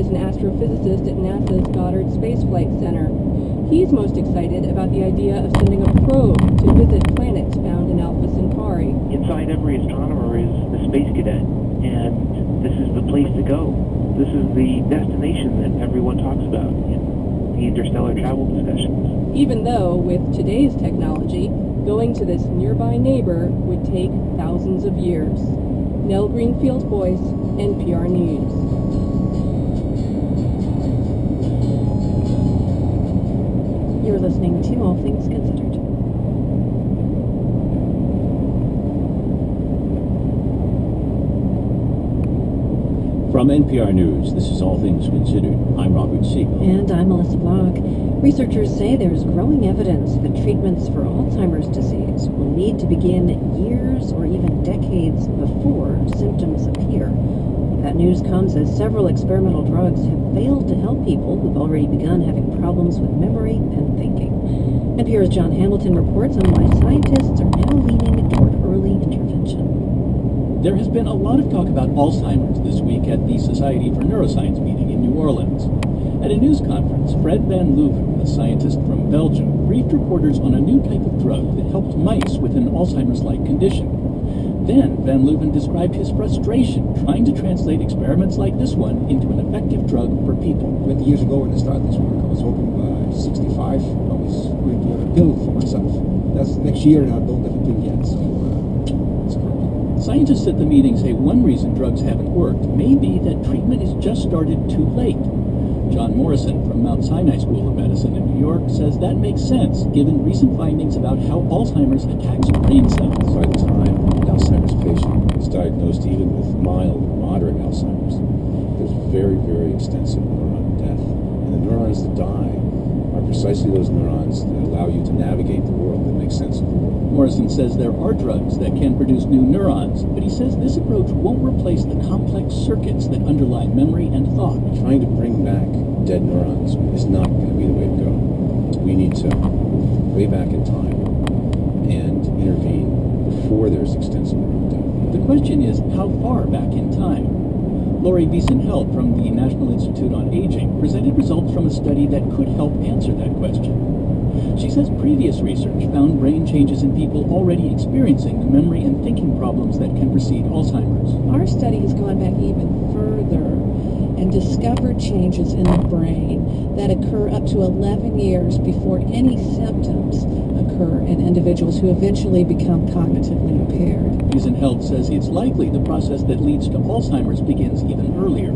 is an astrophysicist at NASA's Goddard Space Flight Center. He's most excited about the idea of sending a probe to visit planets found in Alpha Centauri. Inside every astronomer is a space cadet, and this is the place to go. This is the destination that everyone talks about in the interstellar travel discussions. Even though, with today's technology, going to this nearby neighbor would take thousands of years. Nell Greenfield Boyce, NPR News. You're listening to All Things Considered. From NPR News, this is All Things Considered. I'm Robert Siegel. And I'm Melissa Block. Researchers say there's growing evidence that treatments for Alzheimer's disease will need to begin years or even decades before symptoms appear. That news comes as several experimental drugs have failed to help people who've already begun having problems with memory and thinking. NPR's John Hamilton reports on why scientists are now leaning toward early intervention. There has been a lot of talk about Alzheimer's this week at the Society for Neuroscience meeting in New Orleans. At a news conference, Fred Van Leuven, a scientist from Belgium, briefed reporters on a new type of drug that helped mice with an Alzheimer's-like condition. Then, Van Leuven described his frustration trying to translate experiments like this one into an effective drug for people. 20 years ago when I started this work, I was hoping by 65 I was going to have a pill for myself. That's next year and I don't have a pill yet, so it's great. Scientists at the meeting say one reason drugs haven't worked may be that treatment is just started too late. John Morrison from Mount Sinai School of Medicine in New York says that makes sense given recent findings about how Alzheimer's attacks brain cells. By the time an Alzheimer's patient is diagnosed even with mild or moderate Alzheimer's, there's very, very extensive neuron death. And the neurons that die are precisely those neurons that allow you to navigate the world, that make sense of the world. Morrison says there are drugs that can produce new neurons, but he says this approach won't replace the complex circuits that underlie memory and thought. Trying to bring back dead neurons is not going to be the way to go. We need to move way back in time and intervene before there's extensive neuron death. The question is, how far back in time? Lori Beeson-Held from the National Institute on Aging presented results from a study that could help answer that question. She says previous research found brain changes in people already experiencing the memory and thinking problems that can precede Alzheimer's. Our study has gone back even further and discovered changes in the brain that occur up to 11 years before any symptoms occur in individuals who eventually become cognitively impaired. Beeson-Held says it's likely the process that leads to Alzheimer's begins even earlier.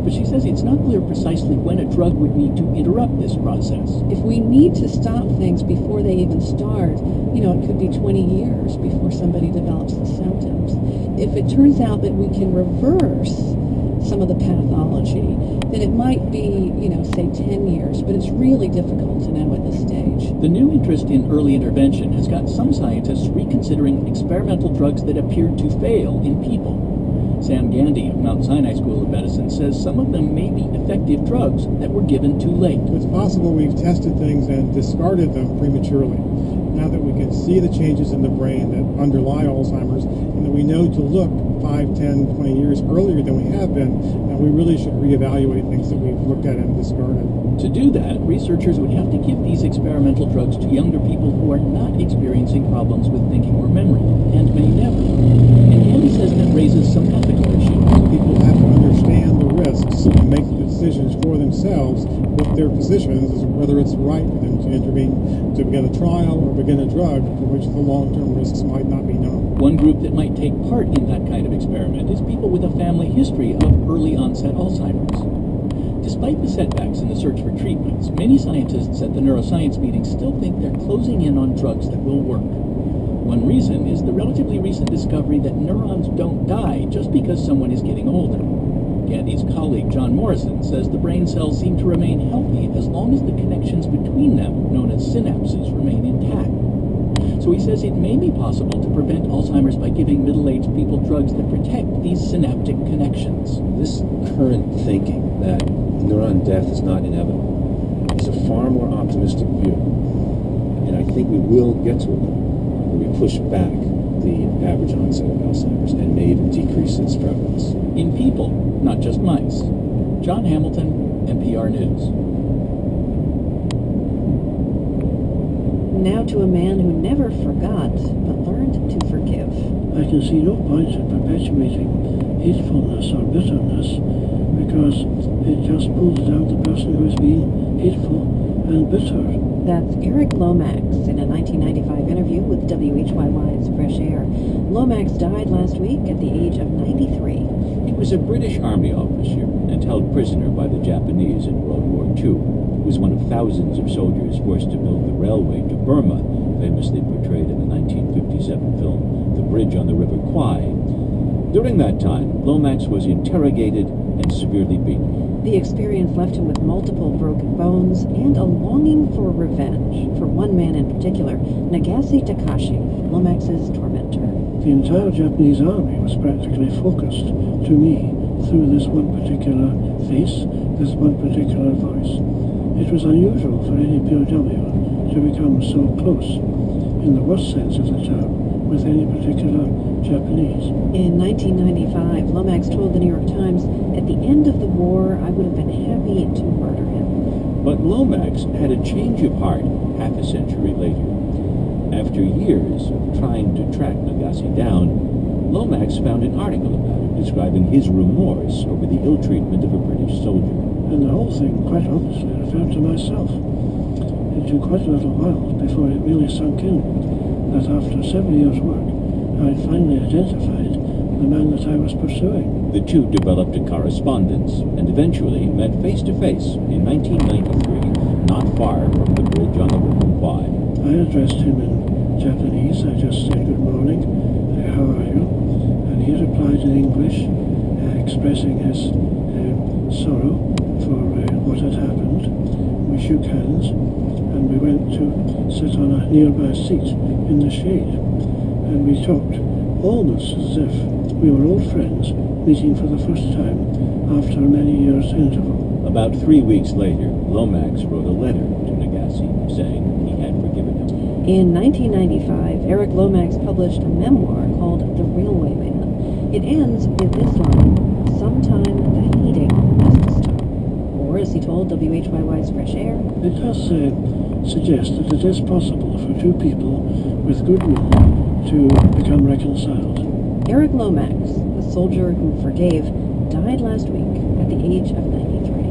But she says it's not clear precisely when a drug would need to interrupt this process. If we need to stop things before they even start, it could be 20 years before somebody develops the symptoms. If it turns out that we can reverse some of the pathology, then it might be, say 10 years, but it's really difficult to know at this stage. The new interest in early intervention has got some scientists reconsidering experimental drugs that appeared to fail in people. Sam Gandy of Mount Sinai School of Medicine says some of them may be effective drugs that were given too late. It's possible we've tested things and discarded them prematurely. Now that we can see the changes in the brain that underlie Alzheimer's, and that we know to look 5, 10, 20 years earlier than we have been, now we really should reevaluate things that we've looked at and discarded. To do that, researchers would have to give these experimental drugs to younger people who are not experiencing problems with thinking or memory, and may never. And Andy says that raises some ethical issues. People have to understand the risks and make the decisions for themselves with their physicians as whether it's right for them to intervene, to begin a trial or begin a drug for which the long-term risks might not be known. One group that might take part in that kind of experiment is people with a family history of early-onset Alzheimer's. Despite the setbacks in the search for treatments, many scientists at the neuroscience meeting still think they're closing in on drugs that will work. One reason is the relatively recent discovery that neurons don't die just because someone is getting older. Gandy's colleague John Morrison says the brain cells seem to remain healthy as long as the connections between them, known as synapses, remain intact. So he says it may be possible to prevent Alzheimer's by giving middle-aged people drugs that protect these synaptic connections. This current thinking that neuron death is not inevitable is a far more optimistic view. And I think we will get to a point where we push back the average onset of Alzheimer's and may even decrease its prevalence. In people, not just mice. John Hamilton, NPR News. Now to a man who never forgot, but learned to forgive. I can see no point in perpetuating hatefulness or bitterness, because it just pulls down the person who has been hateful and bitter. That's Eric Lomax in a 1995 interview with WHYY's Fresh Air. Lomax died last week at the age of 93. He was a British Army officer and held prisoner by the Japanese in World War II. He was one of thousands of soldiers forced to build the railway to Burma, famously portrayed in the 1957 film The Bridge on the River Kwai. During that time, Lomax was interrogated and severely beaten. The experience left him with multiple broken bones and a longing for revenge for one man in particular, Nagase Takashi, Lomax's tormentor. The entire Japanese army was practically focused to me through this one particular face, this one particular voice. It was unusual for any POW to become so close, in the worst sense of the term, with any particular Japanese. In 1995, Lomax told the New York Times, "At the end of the war, I would have been happy to murder him." But Lomax had a change of heart half a century later. After years of trying to track Nagase down, Lomax found an article about him describing his remorse over the ill treatment of a British soldier. And the whole thing, quite honestly, referred to myself. It took quite a little while before it really sunk in that after 7 years' work, I had finally identified the man that I was pursuing. The two developed a correspondence and eventually met face to face in 1993, not far from the bridge on the River Kwai. I addressed him in Japanese. I just said, "Good morning, how are you?" And he replied in English, expressing his sorrow for what had happened. We shook hands and we went to sit on a nearby seat in the shade. And we talked almost as if we were old friends meeting for the first time after many years' interval. About 3 weeks later, Lomax wrote a letter to Nagase saying he had forgiven him. In 1995, Eric Lomax published a memoir called The Railway Man. It ends with this line, "Sometime the hating has to stop." Or, as he told WHYY's Fresh Air, It does suggest that it is possible for two people with goodwill to become reconciled. Eric Lomax, the soldier who forgave, died last week at the age of 93.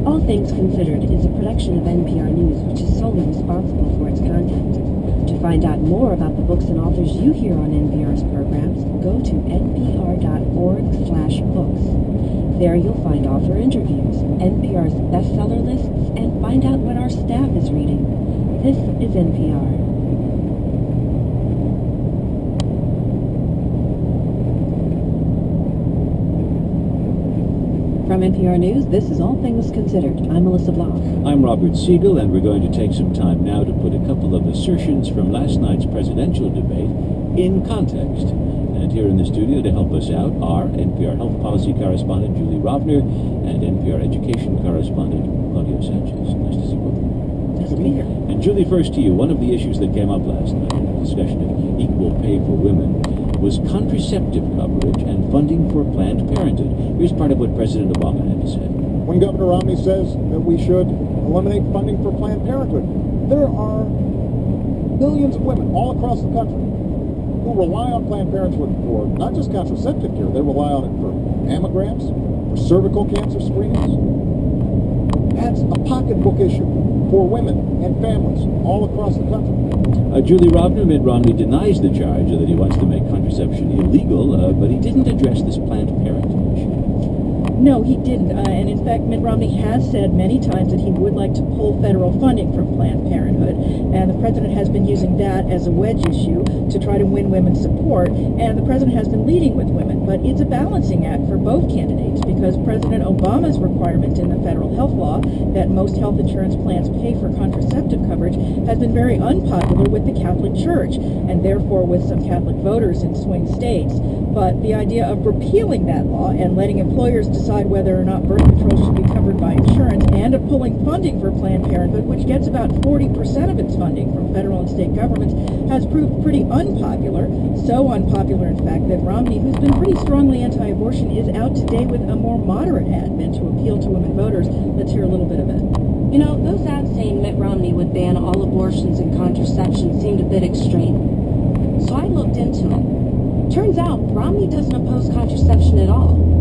All Things Considered is a production of NPR News, which is solely responsible for its content. To find out more about the books and authors you hear on NPR's programs, go to npr.org/books. There you'll find author interviews, NPR's bestseller lists, and find out what our staff is reading. This is NPR. From NPR News, this is All Things Considered. I'm Melissa Block. I'm Robert Siegel, and we're going to take some time now to put a couple of assertions from last night's presidential debate in context. And here in the studio to help us out are NPR Health Policy Correspondent Julie Rovner and NPR Education Correspondent Claudio Sanchez. Nice to see both of you. Nice to be here. And Julie, first to you. One of the issues that came up last night in the discussion of equal pay for women was contraceptive coverage and funding for Planned Parenthood. Here's part of what President Obama had to say. When Governor Romney says that we should eliminate funding for Planned Parenthood, there are millions of women all across the country who rely on Planned Parenthood for not just contraceptive care, they rely on it for mammograms, for cervical cancer screenings. That's a pocketbook issue for women and families all across the country. Julie Rovner, Mitt Romney denies the charge that he wants to make contraception illegal, but he didn't address this Planned Parenthood issue. No, he didn't. And in fact, Mitt Romney has said many times that he would like to pull federal funding from Planned Parenthood. And the president has been using that as a wedge issue to try to win women's support. And the president has been leading with women. But it's a balancing act for both candidates because President Obama's requirement in the federal health law that most health insurance plans pay for contraceptive coverage has been very unpopular with the Catholic Church and therefore with some Catholic voters in swing states. But the idea of repealing that law and letting employers decide decide whether or not birth control should be covered by insurance, and of pulling funding for Planned Parenthood, which gets about 40% of its funding from federal and state governments, has proved pretty unpopular. So unpopular, in fact, that Romney, who's been pretty strongly anti-abortion, is out today with a more moderate ad meant to appeal to women voters. Let's hear a little bit of it. You know, those ads saying Mitt Romney would ban all abortions and contraception seemed a bit extreme. So I looked into it. Turns out Romney doesn't oppose contraception at all.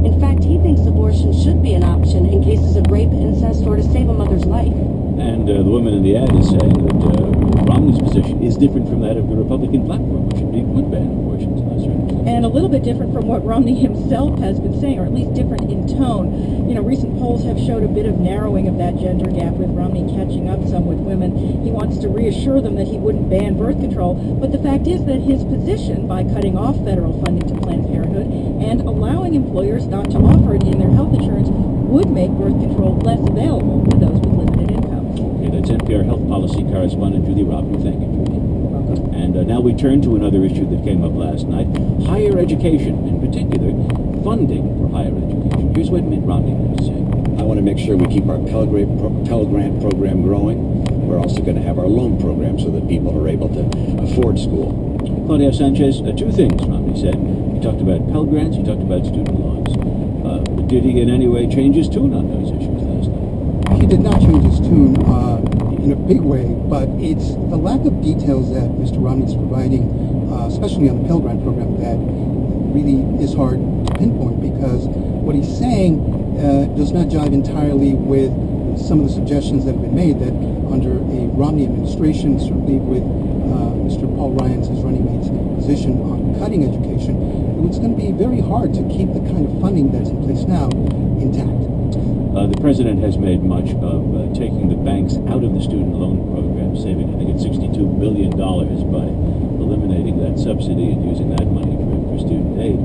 In fact, he thinks abortion should be an option in cases of rape, incest, or to save a mother's life. And the woman in the ad is saying that Romney's position is different from that of the Republican platform, which indeed would ban abortions in those circumstances. And a little bit different from what Romney himself has been saying, or at least different in tone. You know, recent polls have showed a bit of narrowing of that gender gap, with Romney catching up some with women. He wants to reassure them that he wouldn't ban birth control, but the fact is that his position, by cutting off federal funding to Planned Parenthood and allowing employers not to offer it in their health insurance, would make birth control less available to those with limited income. Okay, that's NPR health policy correspondent Julie Robner. Thank you, Julie. And now we turn to another issue that came up last night, higher education, in particular, funding for higher education. Here's what Mitt Romney had to say. I want to make sure we keep our Pell Grant program growing. We're also going to have our loan program so that people are able to afford school. Claudio Sanchez, two things, Romney said. He talked about Pell Grants, he talked about student loans. Did he in any way change his tune on those issues last night? He did not change his tune in a big way, but it's the lack of details that Mr. Romney is providing, especially on the Pell Grant program, that really is hard to pinpoint, because what he's saying does not jive entirely with some of the suggestions that have been made that under a Romney administration, certainly with Mr. Paul Ryan's, his running mate's position on cutting education, it's going to be very hard to keep the kind of funding that's in place now intact. The president has made much of taking the banks out of the student loan program, saving, I think it's $62 billion by eliminating that subsidy and using that money for student aid.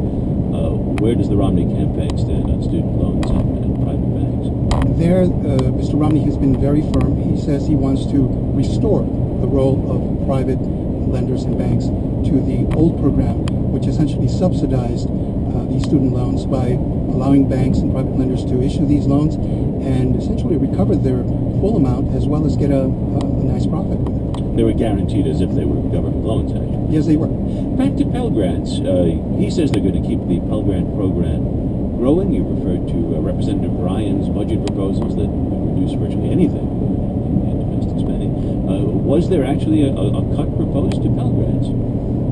Where does the Romney campaign stand on student loans and private banks? There, Mr. Romney has been very firm. He says he wants to restore the role of private lenders and banks to the old program, which essentially subsidized these student loans by allowing banks and private lenders to issue these loans and essentially recover their full amount, as well as get a nice profit. They were guaranteed as if they were government loans, actually. Yes, they were. Back to Pell Grants. He says they're going to keep the Pell Grant program growing. You referred to Representative Ryan's budget proposals that would reduce virtually anything in domestic spending. Was there actually a cut proposed to Pell Grants?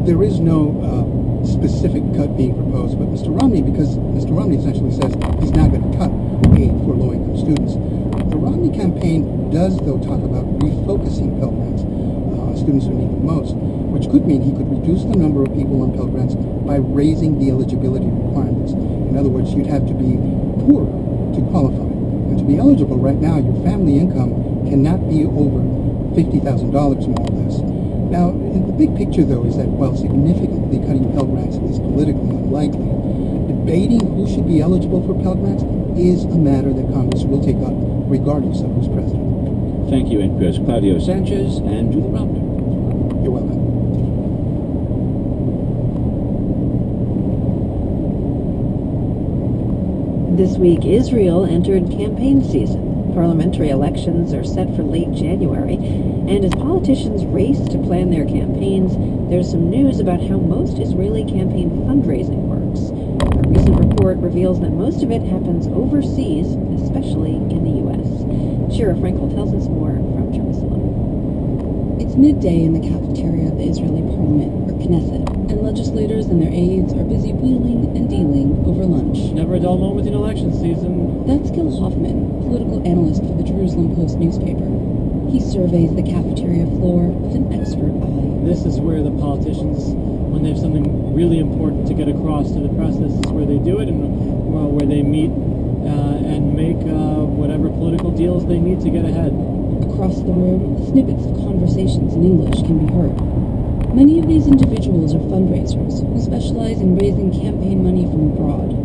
There is no specific cut being proposed, but Mr. Romney, because Mr. Romney essentially says he's not going to cut aid for low-income students. The Romney campaign does, though, talk about refocusing Pell Grants on students who need them most, which could mean he could reduce the number of people on Pell Grants by raising the eligibility requirements. In other words, you'd have to be poor to qualify. And to be eligible right now, your family income cannot be over $50,000, more or less. Now, in the big picture, though, is that while significantly cutting Pell Grants is politically unlikely, debating who should be eligible for Pell Grants is a matter that Congress will take up regardless of who's president. Thank you, NPR's Claudio Sanchez and Julie Robner. You're welcome. This week, Israel entered campaign season. Parliamentary elections are set for late January, and as politicians race to plan their campaigns, there's some news about how most Israeli campaign fundraising works. A recent report reveals that most of it happens overseas, especially in the U.S. Shira Frankel tells us more from Jerusalem. It's midday in the cafeteria of the Israeli parliament, or Knesset, and legislators and their aides are busy wheeling and dealing over lunch. Never a dull moment in election season. That's Gil Hoffman, political analyst for the Jerusalem Post newspaper. He surveys the cafeteria floor with an expert eye. This is where the politicians, when they have something really important to get across to the press, this is where they do it, and where they meet and make whatever political deals they need to get ahead. Across the room, snippets of conversations in English can be heard. Many of these individuals are fundraisers who specialize in raising campaign money from abroad.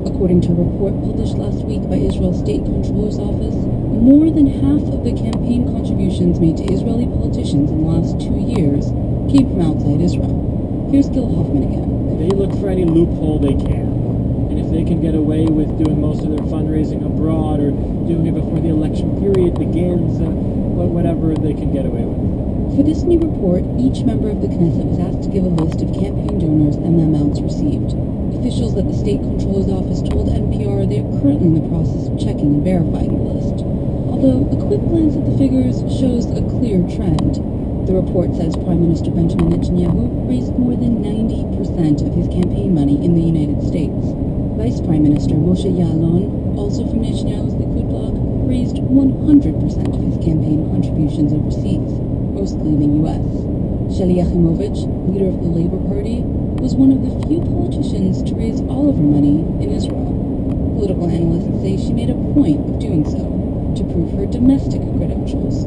According to a report published last week by Israel's State Comptroller's Office, more than half of the campaign contributions made to Israeli politicians in the last 2 years came from outside Israel. Here's Gil Hoffman again. They look for any loophole they can. And if they can get away with doing most of their fundraising abroad or doing it before the election period begins, whatever they can get away with. For this new report, each member of the Knesset was asked to give a list of campaign donors and the amounts received. Officials at the State Comptroller's Office told NPR they are currently in the process of checking and verifying the list. Although a quick glance at the figures shows a clear trend. The report says Prime Minister Benjamin Netanyahu raised more than 90% of his campaign money in the United States. Vice Prime Minister Moshe Ya'alon, also from Netanyahu's Likud bloc, raised 100% of his campaign contributions overseas, mostly in the U.S. Sheli Yachimovich, leader of the Labour Party, was one of the few politicians to raise all of her money in Israel. Political analysts say she made a point of doing so, to prove her domestic credentials.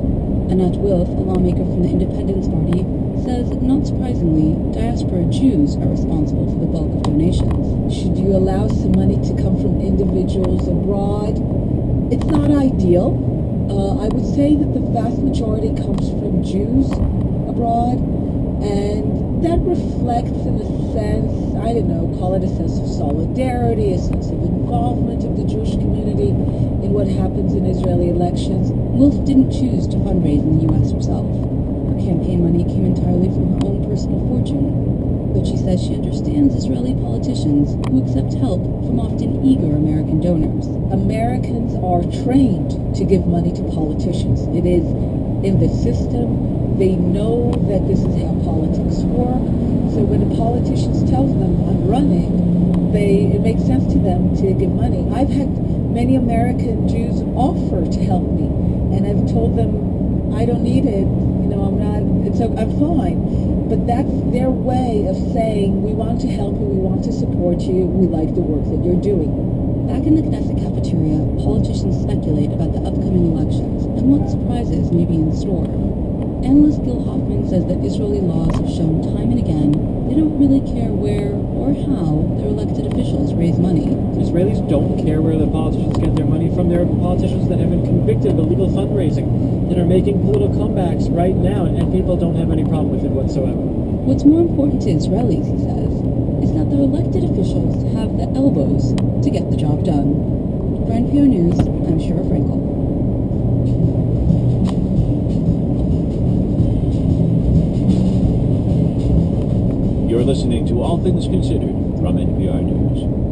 Anat Wilf, a lawmaker from the Independence Party, says, not surprisingly, diaspora Jews are responsible for the bulk of donations. Should you allow some money to come from individuals abroad? It's not ideal. I would say that the vast majority comes from Jews abroad, and that reflects, in a sense, I don't know, call it a sense of solidarity, a sense of involvement of the Jewish community in what happens in Israeli elections. Wilf didn't choose to fundraise in the U.S. herself. Her campaign money came entirely from her own personal fortune, but she says she understands Israeli politicians who accept help from often eager American donors. Americans are trained to give money to politicians. It is in the system. They know that this is how politics work. So when the politicians tell them, I'm running, it makes sense to them to give money. I've had many American Jews offer to help me, and I've told them, I don't need it, I'm fine. But that's their way of saying, we want to help you, we want to support you, we like the work that you're doing. Back in the Knesset cafeteria, politicians speculate about the upcoming elections and what surprises may be in store. Analyst Gil Hoffman says that Israeli laws have shown time and again they don't really care where or how their elected officials raise money. Israelis don't care where the politicians get their money from. There are politicians that have been convicted of illegal fundraising that are making political comebacks right now, and people don't have any problem with it whatsoever. What's more important to Israelis, he says, is that their elected officials have the elbows to get the job done. For NPR News, I'm Shira Frankel. You're listening to All Things Considered from NPR News.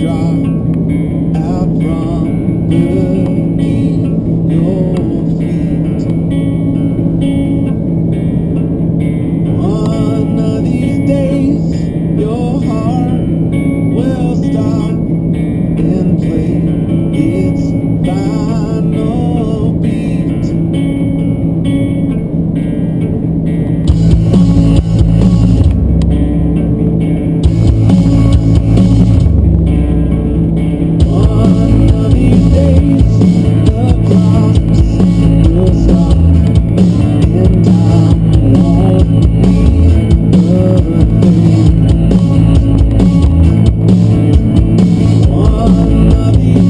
drop out from beneath your feet. One of these days, your heart will stop and play its final beat. One of these days, the clocks will stop and time won't be a thing. One of these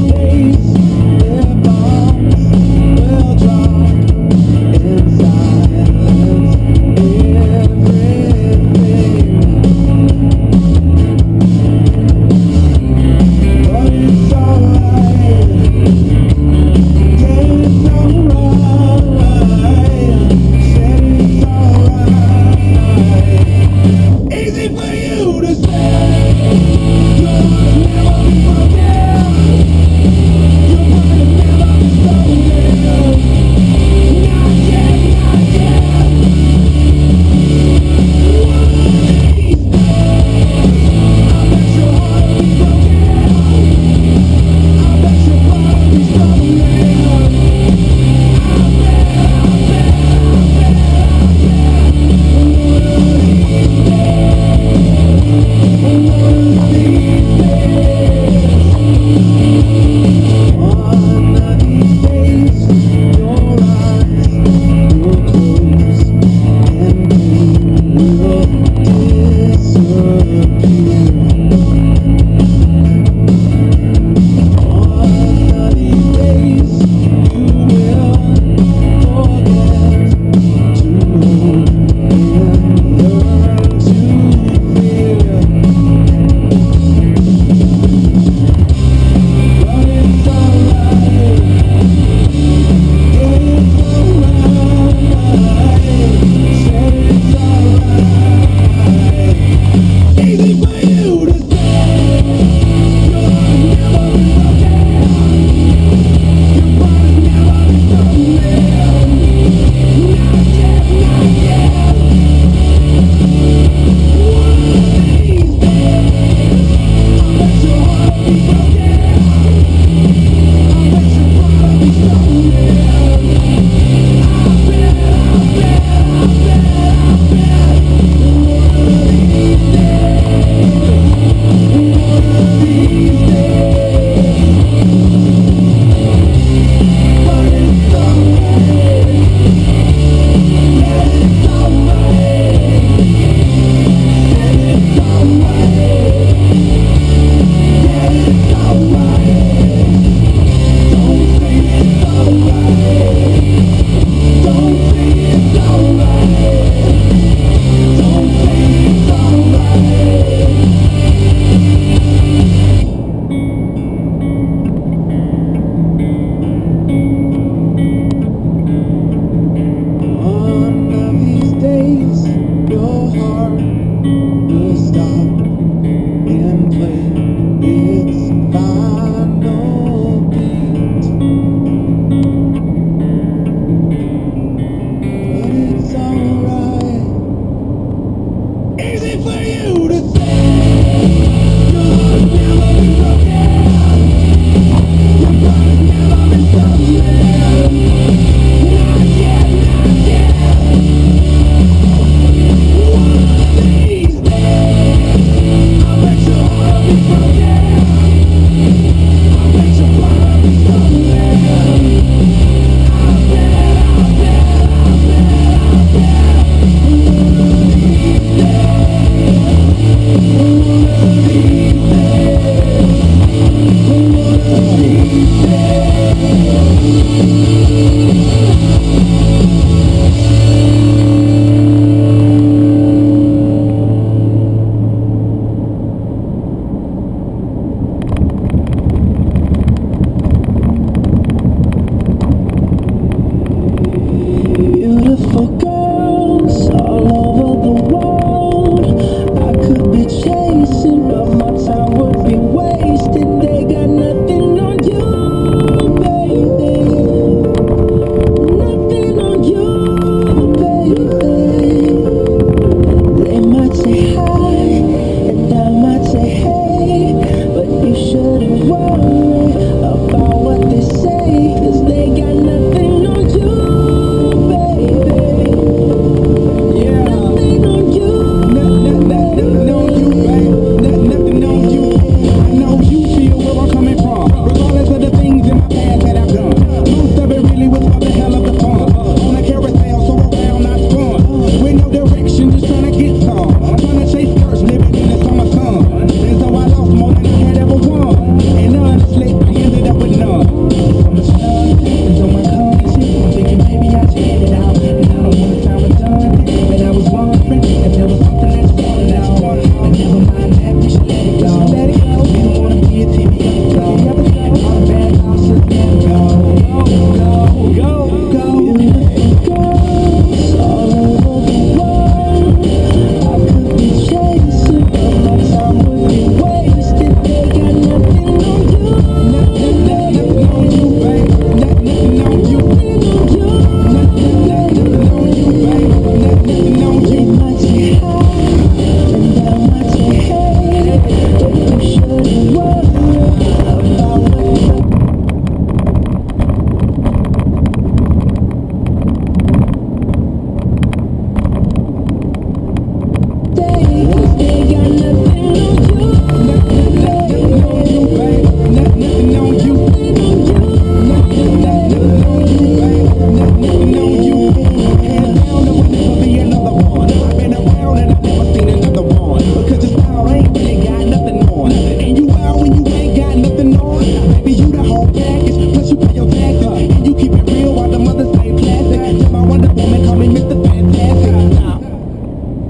got nothing on. Baby, you the whole package. Plus you pay your taxes. And you keep it real while the mothers stay plastic. Till my Wonder Woman call me Mr. Fantastic.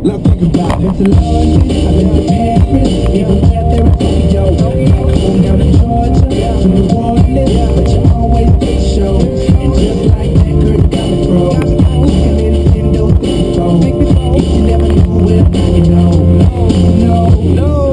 Now think about it. I've been to London, I've been to Paris, even where there in Tokyo. Back home down in Georgia, to New Orleans, but you always get shows. And just like that, girl, you got me froze. Looking Nintendo Pro. If you never knew, well, now you know.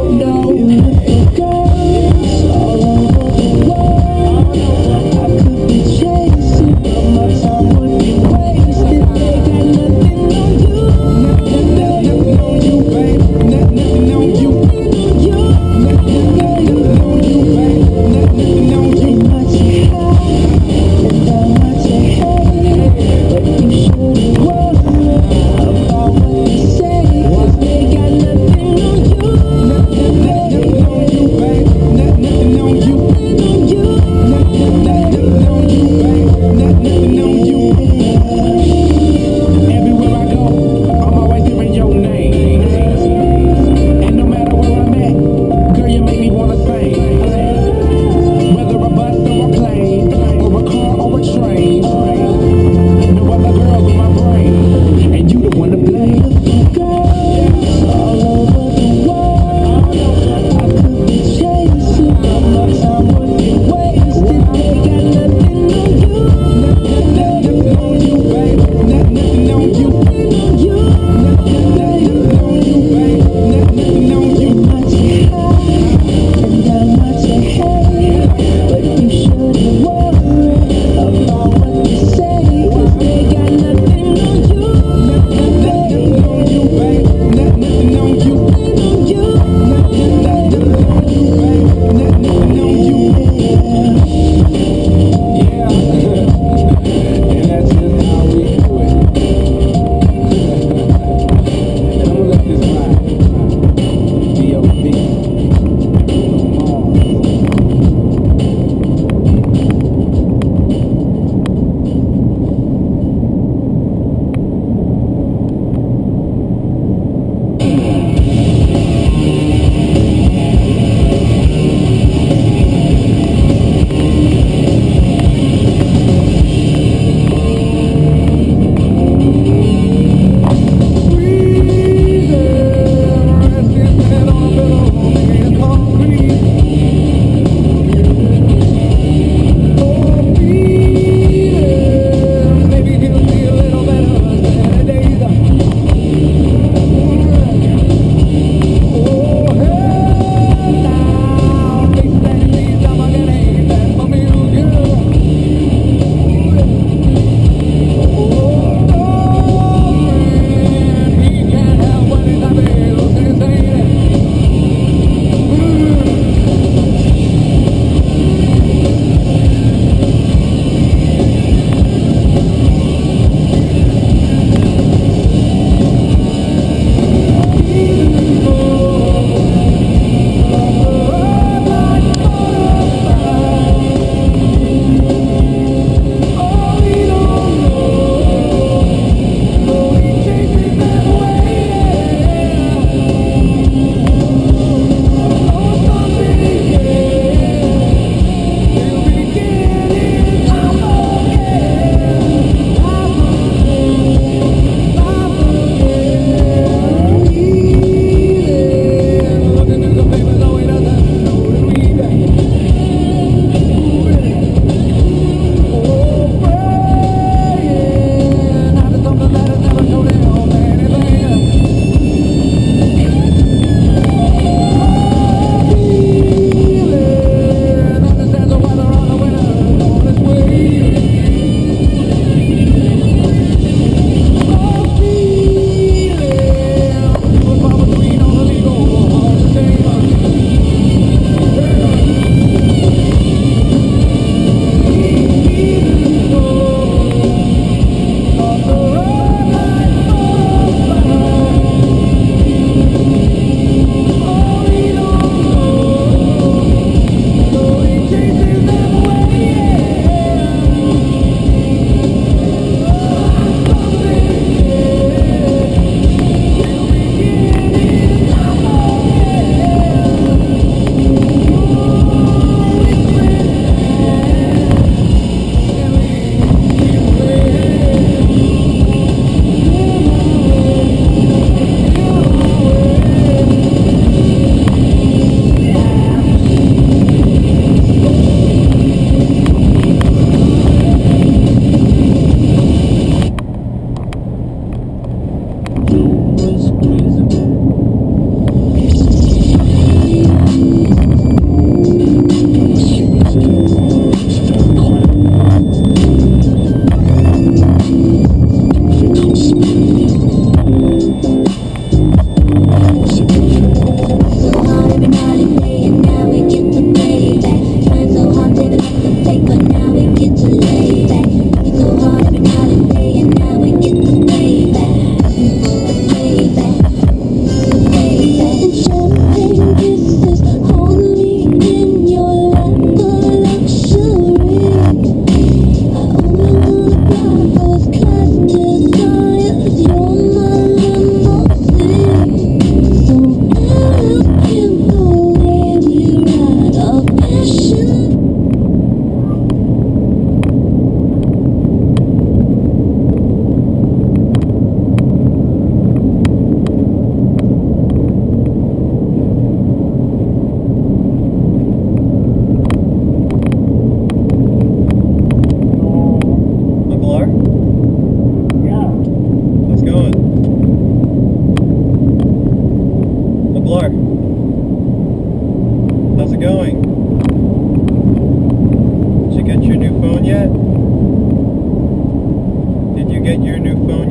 No, beautiful girls all over the world. I could be chasing, but my time would be wasted. They got nothing on you. Nothing on you, babe. Nothing on you. Nothing on you, babe. Nothing on you. They might say hi, and I might say hey, but you shouldn't worry about what they say, 'cause they got nothing on you. Nothing on you, babe. Nothing on you. Nothing on you, babe. Nothing on you. Everywhere I go, I'm always hearing your name. And no matter where I'm at, girl, you make me wanna sing. Whether a bus or a plane, or a car or a train, no other girls on my brain, and you the one to blame. Girls all over the world, I could be chasing, but my time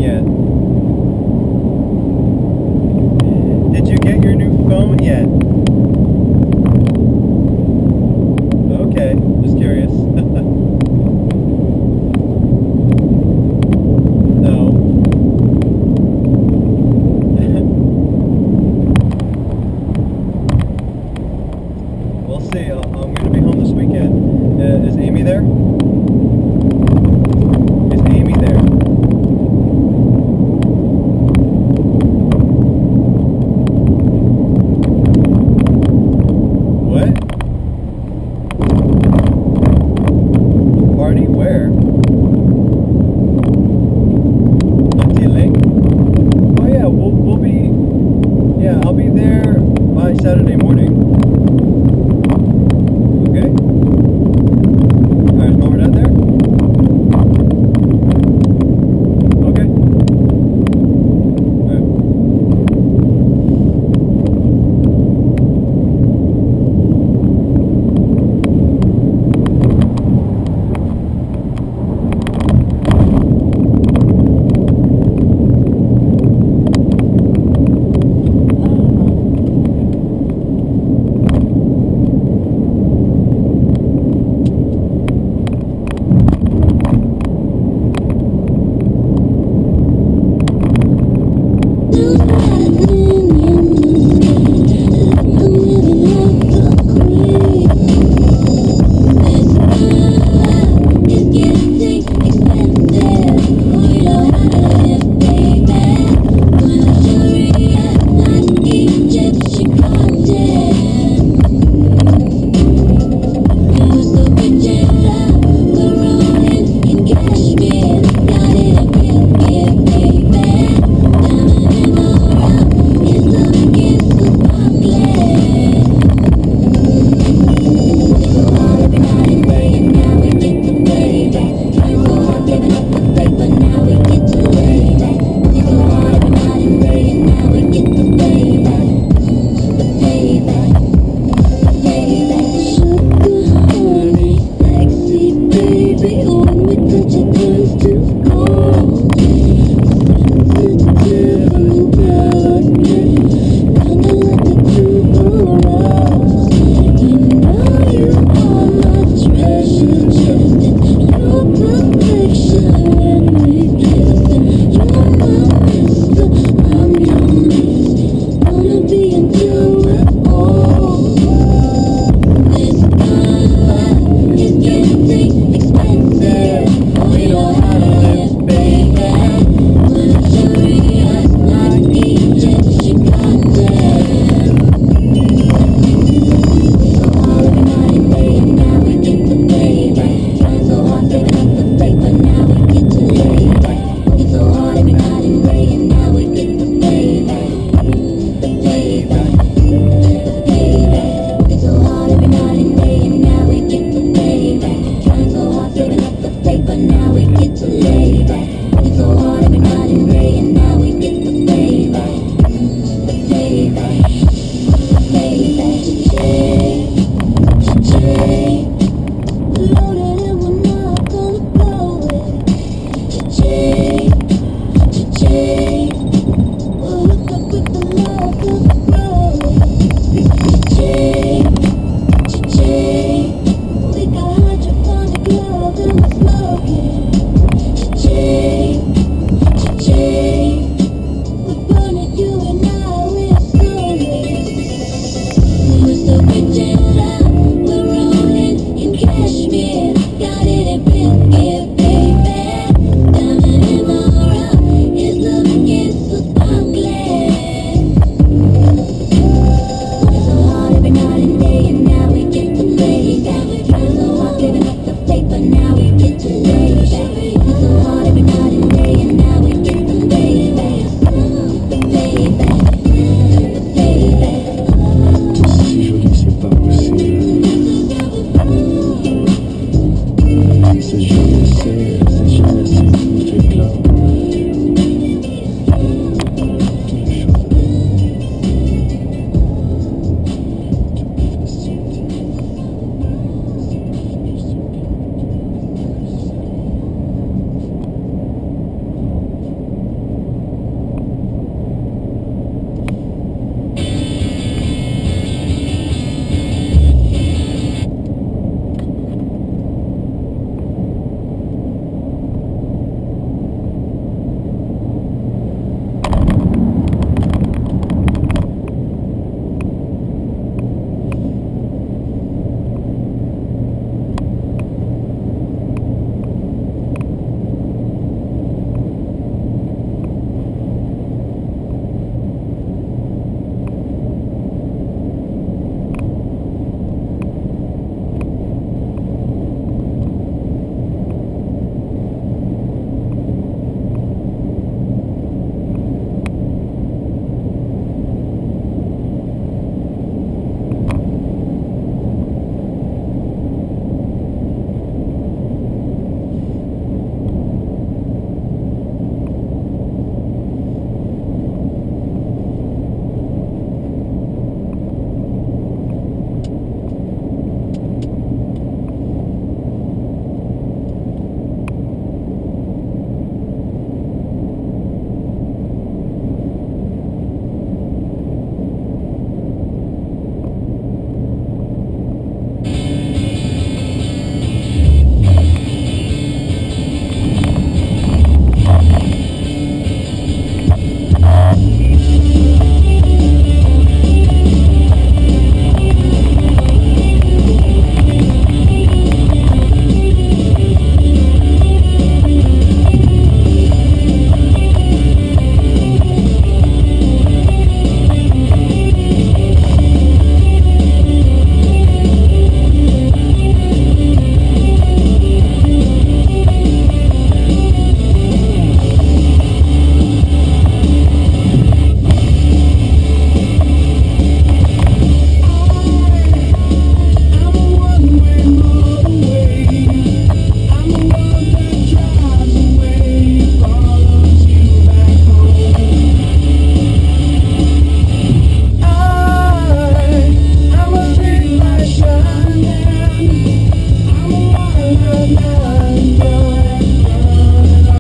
yet? Did you get your new phone yet? Okay, just curious. No. We'll see. I'm going to be home this weekend. Is Amy there?